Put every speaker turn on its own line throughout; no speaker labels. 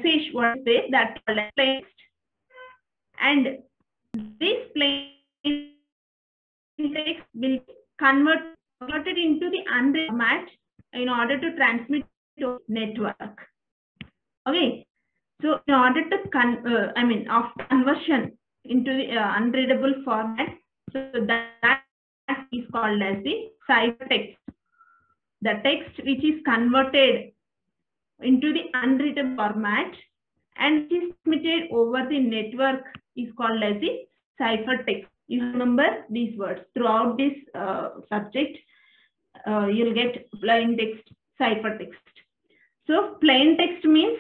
message what is there that called as plain text. And this plain text will be converted into the unread format in order to transmit to network. Okay, so in order to of conversion into the unreadable format, so that is called as the ciphertext. The text which is converted into the unreadable format and is transmitted over the network is called as the ciphertext. You remember these words throughout this subject. You'll get plain text, ciphertext. So plain text means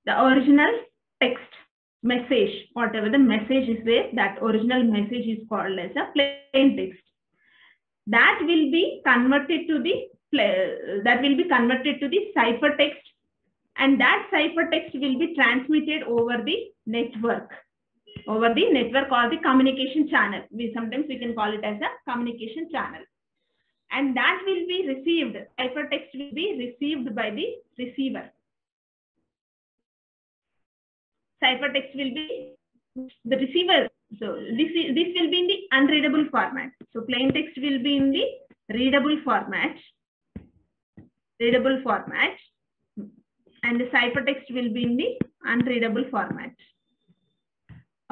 the original text message, whatever the message is there, that original message is called as a plain text. That will be converted to the ciphertext, and that ciphertext will be transmitted over the network or the communication channel. Sometimes we can call it as a communication channel, and that will be received. Ciphertext will be received by the receiver. Ciphertext will be the receiver. So this will be in the unreadable format. So plain text will be in the readable format, and the ciphertext will be in the unreadable format.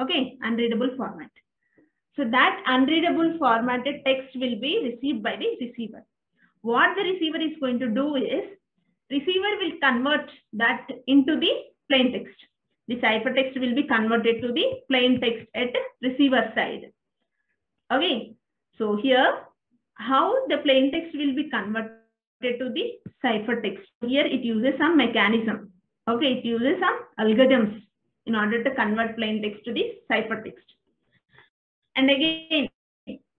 Okay, unreadable format. So that unreadable formatted text will be received by the receiver. What the receiver is going to do is, receiver will convert that into the plain text. The ciphertext will be converted to the plain text at receiver side. Okay, so here how the plain text will be converted to the ciphertext. Here it uses some mechanism. Okay, it uses some algorithms in order to convert plain text to the ciphertext. And again,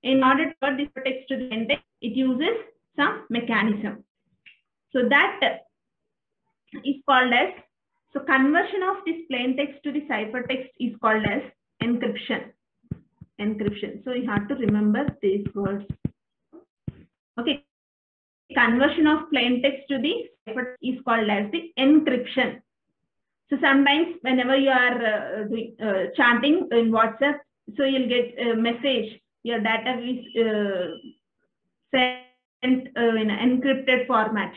in order to convert this text to the plain text, it uses some mechanism. So that is called as, so conversion of this plain text to the ciphertext is called as encryption. So you have to remember these words. Okay, conversion of plain text to the ciphertext is called as the encryption. So sometimes whenever you are chatting in WhatsApp, so you'll get a message, your data is sent in an encrypted format.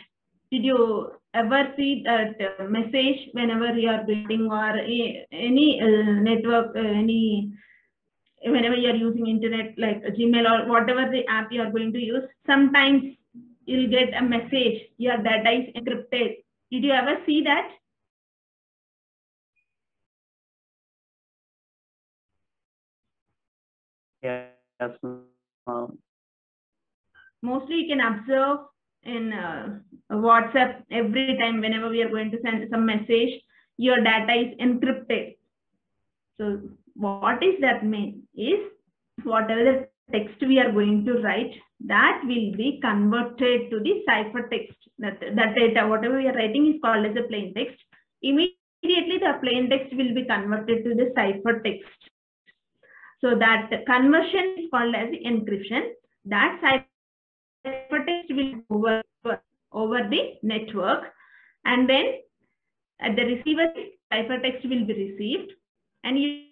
Did you ever see that message whenever you are building or any network, whenever you are using internet like Gmail or whatever the app you are going to use? Sometimes you'll get a message, your data is encrypted. Did you ever see that?
Yes.
Mostly you can observe in WhatsApp every time whenever we are going to send some message, your data is encrypted. So what is that mean is, whatever the text we are going to write, that will be converted to the ciphertext. That data, whatever we are writing, is called as a plain text. Immediately the plain text will be converted to the ciphertext. So that conversion is called as the encryption. That ciphertext will go over the network, and then at the receiver, ciphertext will be received, and it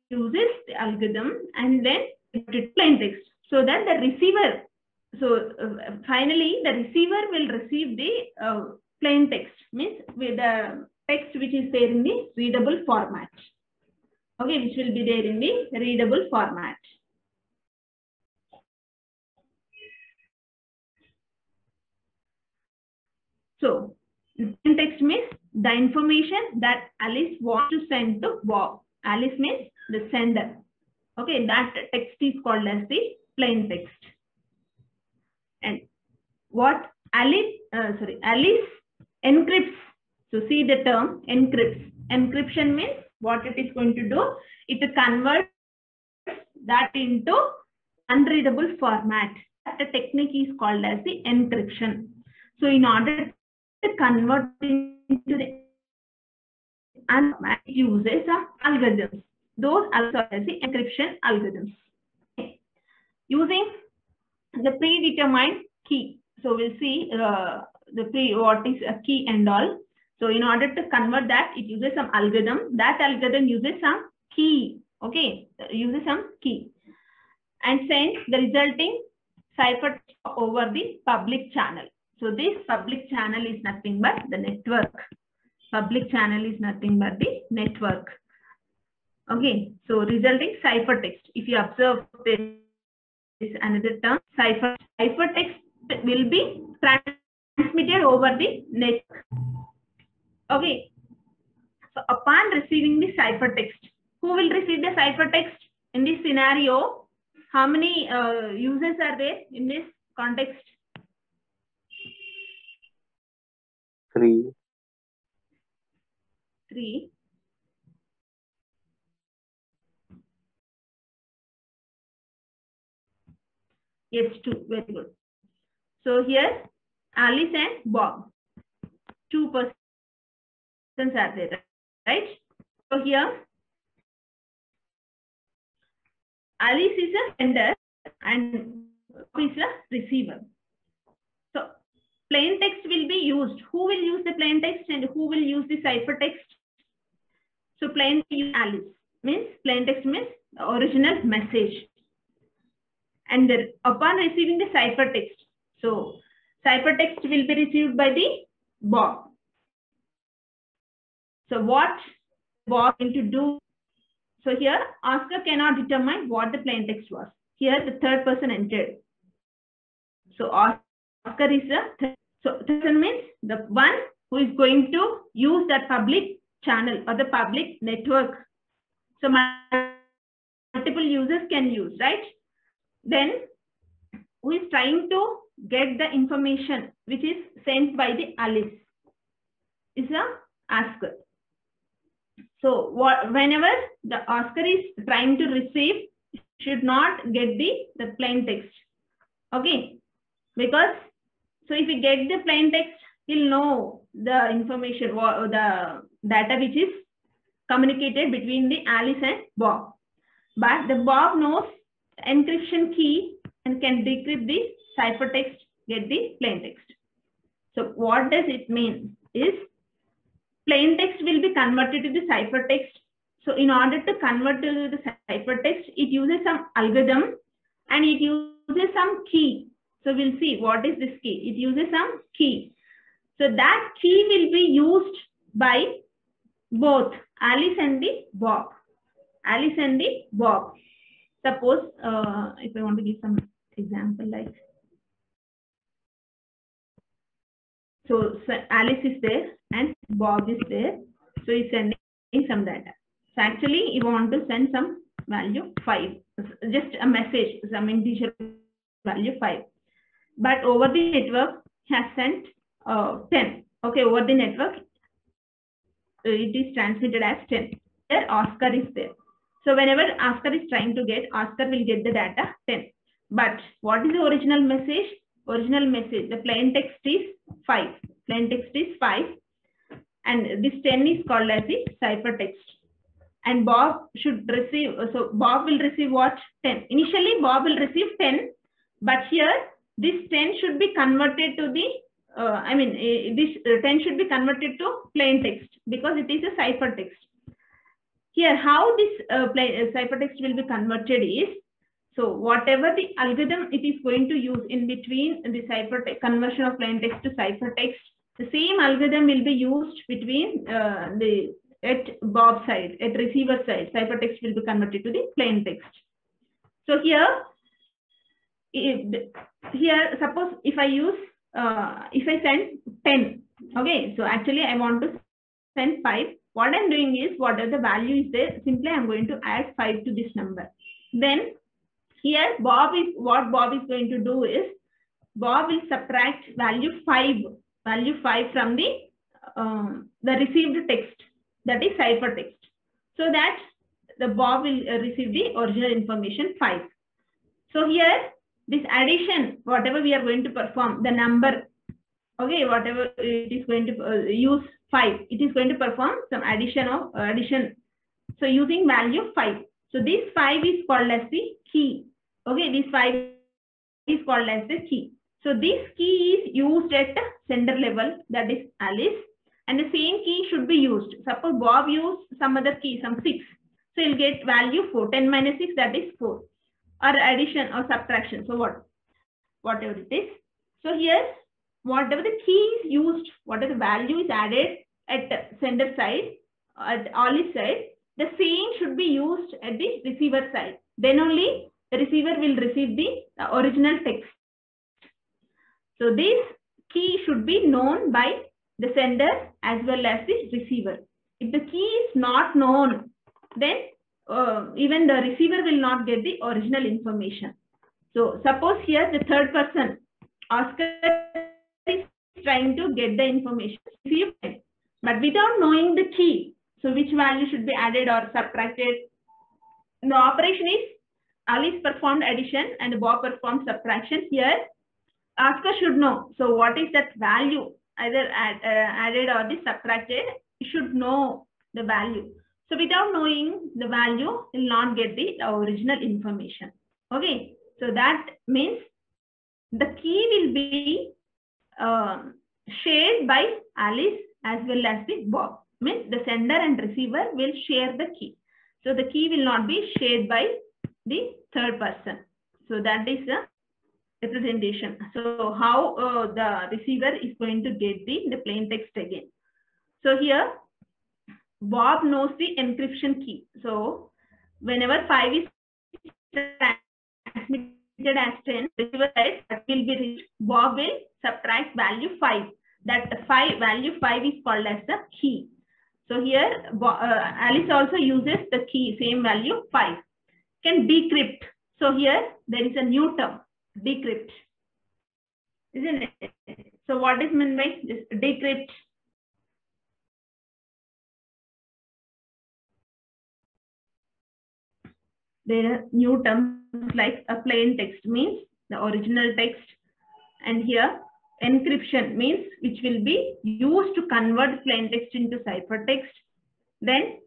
uses the algorithm and then plain text, so that the receiver, finally the receiver will receive the plain text, means with the text which is there in the readable format. Okay, which will be there in the readable format. So plain text means the information that Alice wants to send to Bob. Alice means the sender. Okay, that text is called as the plain text. And what Alice encrypts. So see the term encrypts. Encryption means what it is going to do. It converts that into unreadable format. That technique is called as the encryption. So in order to convert into the format, it uses some algorithms. Those are the encryption algorithms. Okay. Using the predetermined key. So we'll see what is a key and all. So in order to convert that, it uses some algorithm. That algorithm uses some key. Okay, uses some key and sends the resulting cipher over the public channel. So this public channel is nothing but the network. Public channel is nothing but the network. Okay, so resulting ciphertext. If you observe this is another term, ciphertext will be transmitted over the network. Okay, so upon receiving the ciphertext, who will receive the ciphertext in this scenario? How many users are there in this context?
3.
3. Yes, 2. Very good. So here, Alice and Bob. 2 persons are there, right? So here, Alice is a sender and Bob is a receiver. So plain text will be used. Who will use the plain text and who will use the ciphertext? So plain text Alice means plain text means the original message. And upon receiving the ciphertext, so ciphertext will be received by the Bob. So what Bob going to do? So here Oscar cannot determine what the plain text was. Here the third person entered. So Oscar is the third. So third person means the one who is going to use that public channel or the public network. So multiple users can use, right? Then who is trying to get the information which is sent by the Alice is a Oscar. So whenever the Oscar is trying to receive, should not get the plain text. Okay, because so if we get the plain text, he'll know the information or the data which is communicated between the Alice and Bob. But the Bob knows encryption key and can decrypt the ciphertext, get the plain text. So what does it mean is plain text will be converted to the ciphertext. So in order to convert to the ciphertext, it uses some algorithm and it uses some key. So we'll see what is this key. It uses some key. So that key will be used by both Alice and the Bob. Alice and the Bob. Suppose if I want to give some example like, so Alice is there and Bob is there. So he's sending some data. So actually you want to send some value 5, just a message, some integer value 5. But over the network has sent 10. Okay, over the network it is transmitted as 10. There Oscar is there. So whenever Oscar is trying to get, Oscar will get the data 10. But what is the original message? Original message, the plain text is 5. Plain text is 5. And this 10 is called as the ciphertext. And Bob should receive, so Bob will receive what? 10. Initially, Bob will receive 10. But here, this 10 should be converted to the, this 10 should be converted to plain text because it is a ciphertext. Here, how this ciphertext will be converted is, so whatever the algorithm it is going to use in between the ciphertext, conversion of plain text to ciphertext, the same algorithm will be used between at Bob side, at receiver side. Ciphertext will be converted to the plain text. So here, suppose if I use, if I send 10, okay, so actually I want to send 5. What I'm doing is, whatever the value is there, simply I'm going to add 5 to this number. Then here what Bob is going to do is, Bob will subtract value 5 from the received text, that is ciphertext, so that the Bob will receive the original information 5. So here this addition, whatever we are going to perform, the number, okay, whatever it is going to use 5, it is going to perform some addition. So using value 5. So this 5 is called as the key. Okay, this 5 is called as the key. So this key is used at the sender level, that is Alice, and the same key should be used. Suppose Bob used some other key, some 6. So he'll get value 4. 10 minus 6, that is 4. Or addition or subtraction. So whatever it is. So here, whatever the key is used, whatever the value is added at the sender side, at Ali's side, the same should be used at the receiver side. Then only the receiver will receive the original text. So this key should be known by the sender as well as the receiver. If the key is not known, then even the receiver will not get the original information. So suppose here the third person, Oscar, is trying to get the information, but without knowing the key. So which value should be added or subtracted? The operation is Alice performed addition and Bob performed subtraction. Here, Oscar should know. So what is that value? Either added or the subtracted, you should know the value. So without knowing the value, you will not get the original information. Okay. So that means the key will be shared by Alice as well as the Bob. Means the sender and receiver will share the key. So the key will not be shared by the third person. So that is the representation. So how the receiver is going to get the plain text again. So here Bob knows the encryption key. So whenever 5 is transmitted as 10, receiver side that will be reached, Bob will subtract value 5. That value 5 is called as the key. So here Alice also uses the key, same value 5. Can decrypt. So here there is a new term, decrypt. Isn't it? So what is meant by this decrypt? There are new terms like a plain text means the original text, and here encryption means which will be used to convert plain text into ciphertext. Then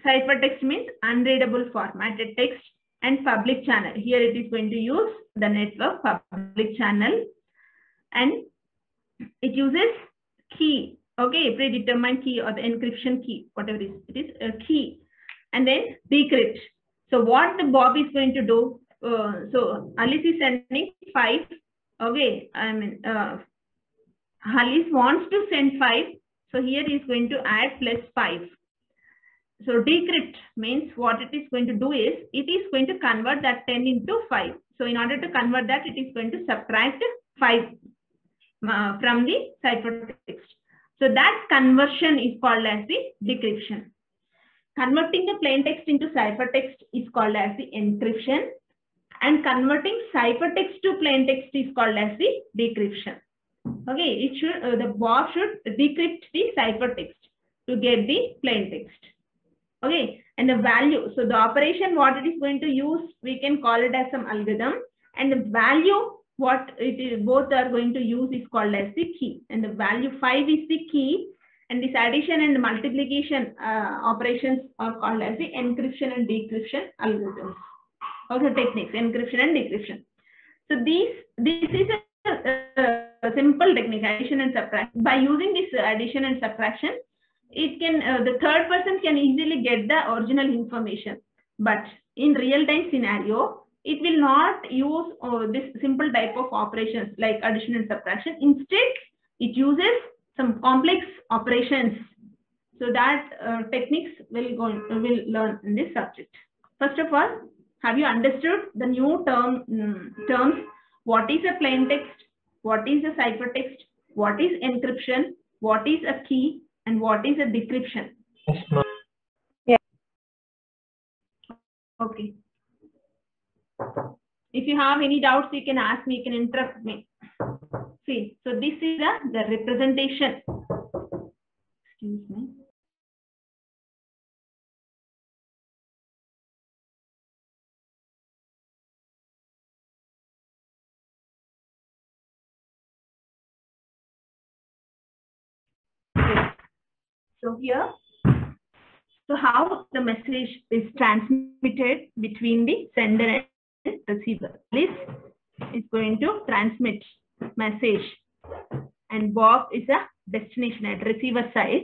ciphertext means unreadable formatted text, and public channel. Here it is going to use the network public channel, and it uses key. Okay, predetermined key or the encryption key, whatever it is a key, and then decrypt. So what the Bob is going to do? So Alice is sending 5. Okay, I mean Alice wants to send 5. So here he is going to add plus 5. So decrypt means what it is going to do is it is going to convert that 10 into 5. So in order to convert that, it is going to subtract 5 from the ciphertext. So that conversion is called as the decryption. Converting the plain text into ciphertext is called as the encryption, and converting ciphertext to plain text is called as the decryption. Okay, it should the Bob should decrypt the ciphertext to get the plain text. Okay, and the value. So the operation what it is going to use, we can call it as some algorithm, and the value what it is both are going to use is called as the key, and the value 5 is the key. And this addition and multiplication operations are called as the encryption and decryption algorithms, or the techniques, encryption and decryption. So this is a simple technique, addition and subtraction. By using this addition and subtraction, it can the third person can easily get the original information. But in real-time scenario, it will not use this simple type of operations like addition and subtraction. Instead, it uses some complex operations. So that techniques will learn in this subject. First of all, have you understood the new terms? What is a plain text? What is a ciphertext? What is encryption? What is a key? And what is a decryption?
Yes, ma'am.
Yeah.
Okay. If you have any doubts, you can ask me, you can interrupt me. See, so this is the representation. Excuse me. Okay. So here, so how the message is transmitted between the sender and receiver. Alice is going to transmit message, and Bob is destination at receiver side.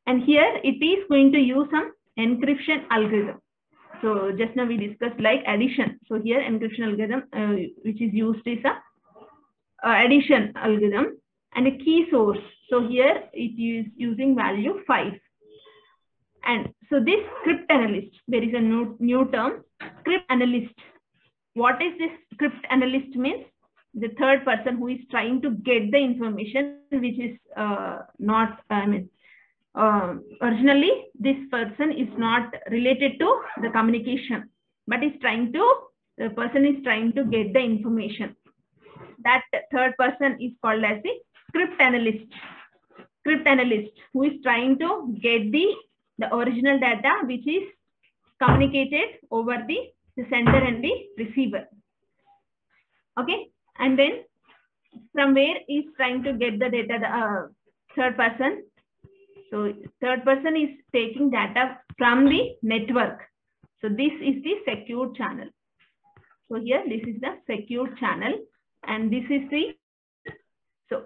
And here it is going to use some encryption algorithm. So just now we discussed like addition. So here encryption algorithm which is used is a addition algorithm and a key source. So here it is using value 5. And so this crypt analyst, there is a new term, crypt analyst. What is this crypt analyst means? The third person who is trying to get the information which is not, originally this person is not related to the communication, but the person is trying to get the information. That third person is called as the crypt analyst. Crypt analyst who is trying to get the original data which is communicated over the sender and the receiver. Okay, and then from where is trying to get the data, the third person. So third person is taking data from the network. So this is the secure channel. So here this is the secure channel, and this is the, so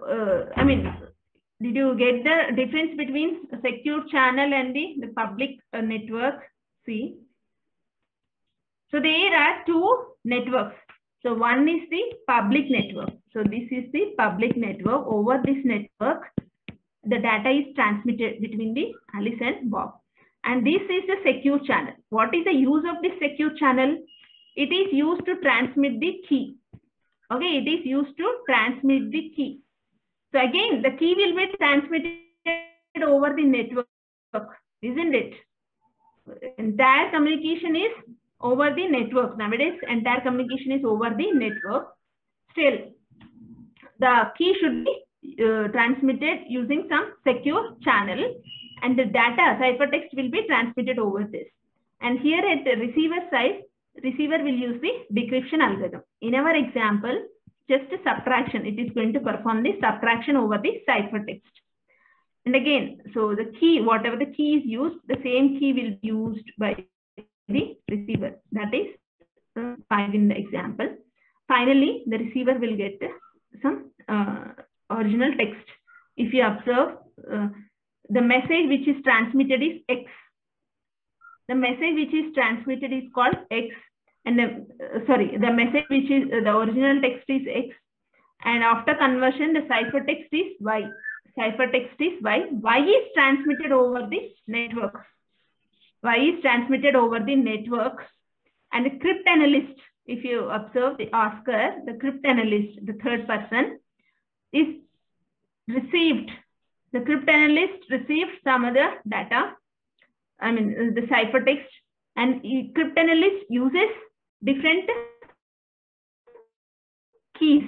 did you get the difference between a secure channel and the public network? See, so there are two networks. So one is the public network. So this is the public network. Over this network, the data is transmitted between the Alice and Bob. And this is the secure channel. What is the use of this secure channel? It is used to transmit the key. Okay, it is used to transmit the key. So again, the key will be transmitted over the network, isn't it? Entire communication is over the network. Nowadays, entire communication is over the network. Still, the key should be transmitted using some secure channel, and the data ciphertext will be transmitted over this. And here at the receiver side, receiver will use the decryption algorithm. In our example, just a subtraction, it is going to perform the subtraction over the ciphertext. And again, so the key, whatever the key is used, the same key will be used by the receiver. That is 5 in the example. Finally, the receiver will get some original text. If you observe, the message which is transmitted is X. The message which is transmitted is called X. And the message which is the original text is X, and after conversion the ciphertext is Y. Ciphertext is Y. Y is transmitted over the network. Y is transmitted over the network, and the crypt analyst, if you observe the asker, the crypt analyst, the third person, is received. The crypt analyst received some other data, the ciphertext, and crypt analyst uses different keys.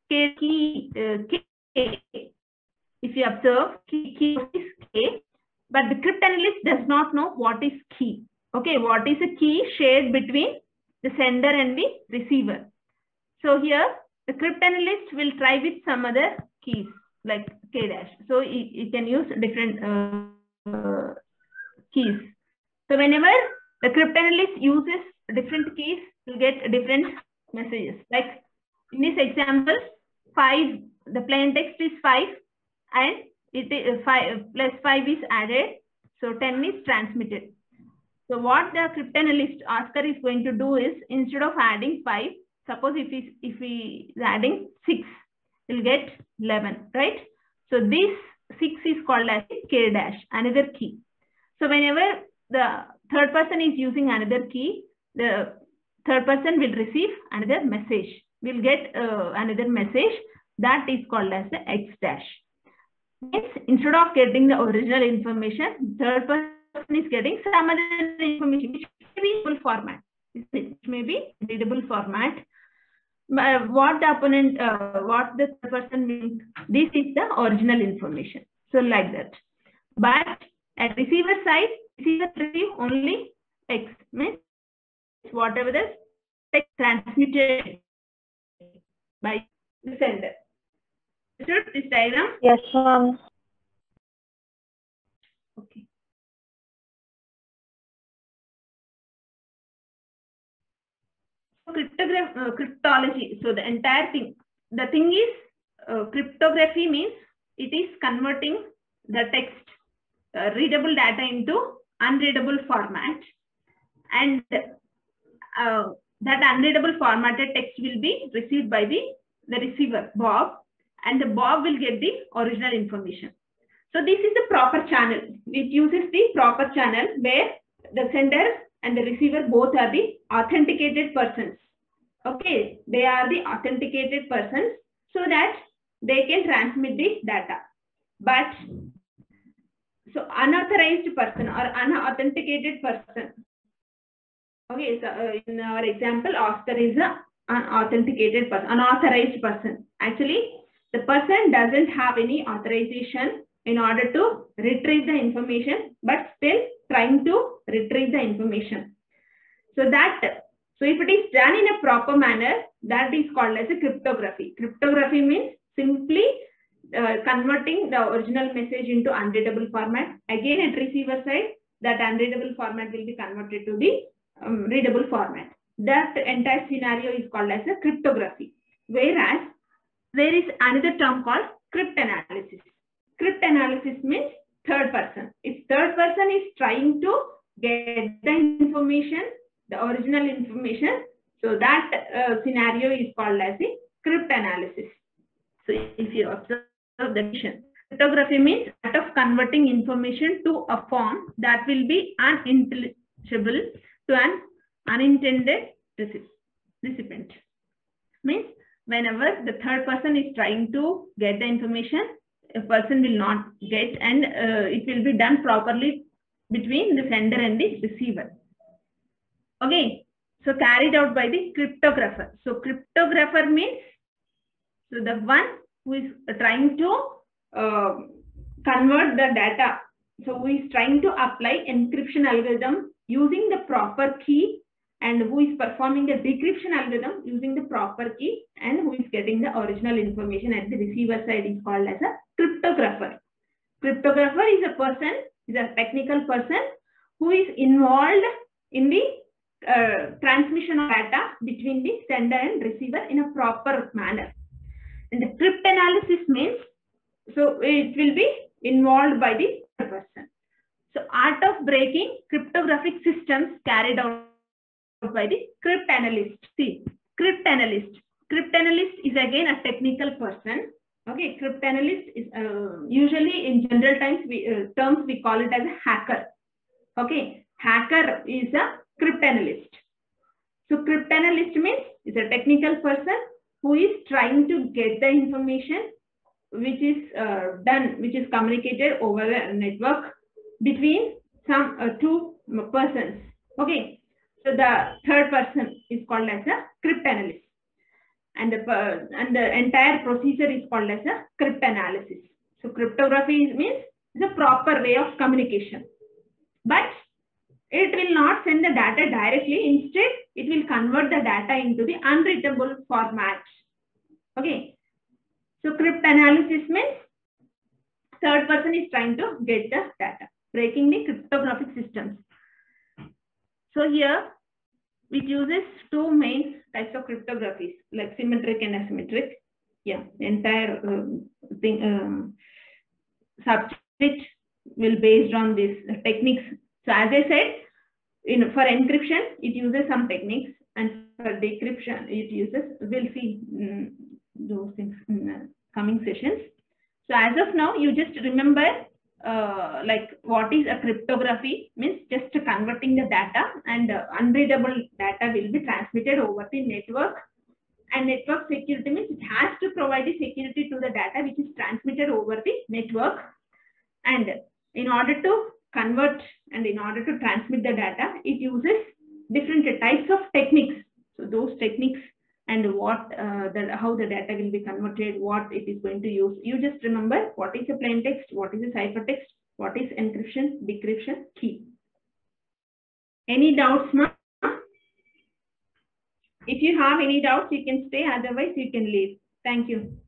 K. If you observe, key is K, but the crypt analyst does not know what is key. Okay, what is a key shared between the sender and the receiver? So here, the crypt analyst will try with some other keys like K dash. So you can use different keys. So whenever the crypt analyst uses different keys, you get different messages. Like in this example, 5, the plain text is 5, and it is 5 plus 5 is added, so 10 is transmitted. So what the crypt analyst asker is going to do is, instead of adding 5, suppose if he is adding 6, he'll get 11, right? So this 6 is called as K dash, another key. So whenever the third person is using another key, the third person will receive another message. We'll get another message that is called as the X dash. Means instead of getting the original information, third person is getting some other information which may be readable format. It may be readable format. What the opponent, what the third person means, this is the original information. So like that. But at receiver side, receiver receive only X, means whatever the text transmitted by the sender. Understood this diagram?
Yes, ma'am.
Okay. So cryptology. So the entire thing. The thing is, cryptography means it is converting the text readable data into unreadable format, and that unreadable formatted text will be received by the receiver, Bob, and the Bob will get the original information. So this is the proper channel. It uses the proper channel where the sender and the receiver both are the authenticated persons. Okay, they are the authenticated persons so that they can transmit the data. But so unauthorized person or unauthenticated person. Okay, so in our example, Oscar is an unauthenticated person, unauthorized person. Actually, the person doesn't have any authorization in order to retrieve the information, but still trying to retrieve the information. So if it is done in a proper manner, that is called as a cryptography. Cryptography means simply converting the original message into unreadable format. Again, at receiver side, that unreadable format will be converted to the readable format. That entire scenario is called as a cryptography. Whereas there is another term called cryptanalysis. Cryptanalysis means third person. If third person is trying to get the information, the original information, so that scenario is called as a cryptanalysis. So if you observe the definition, cryptography means art of converting information to a form that will be unintelligible to an unintended recipient. Means whenever the third person is trying to get the information, a person will not get, and it will be done properly between the sender and the receiver. Okay, so carried out by the cryptographer. So cryptographer means so the one who is trying to convert the data. So who is trying to apply encryption algorithm using the proper key, and who is performing the decryption algorithm using the proper key, and who is getting the original information at the receiver side is called as a cryptographer. Cryptographer is a person, is a technical person who is involved in the transmission of data between the sender and receiver in a proper manner. And the cryptanalysis means, so it will be involved by the person. So art of breaking cryptographic systems carried out by the cryptanalyst. See, cryptanalyst is again a technical person. Okay, cryptanalyst is usually in general terms we call it as a hacker. Okay, hacker is a cryptanalyst. So cryptanalyst means is a technical person who is trying to get the information which is communicated over the network between some two persons. Okay, so the third person is called as a cryptanalyst, and the entire procedure is called as a cryptanalysis. So cryptography means is a proper way of communication, but it will not send the data directly. Instead, it will convert the data into the unreadable format. Okay, so cryptanalysis means third person is trying to get the data, breaking the cryptographic systems. So here it uses two main types of cryptographies, like symmetric and asymmetric. Yeah, entire subject will based on these techniques. So as I said, for encryption, it uses some techniques, and for decryption, it uses, we'll see those things in coming sessions. So as of now, you just remember like what is a cryptography means, just converting the data, and unreadable data will be transmitted over the network. And network security means it has to provide the security to the data which is transmitted over the network. And in order to convert and in order to transmit the data, it uses different types of techniques. So those techniques and how the data will be converted, what it is going to use. You just remember what is a plain text, what is a ciphertext, what is encryption, decryption, key. Any doubts now? If you have any doubts, you can stay. Otherwise, you can leave. Thank you.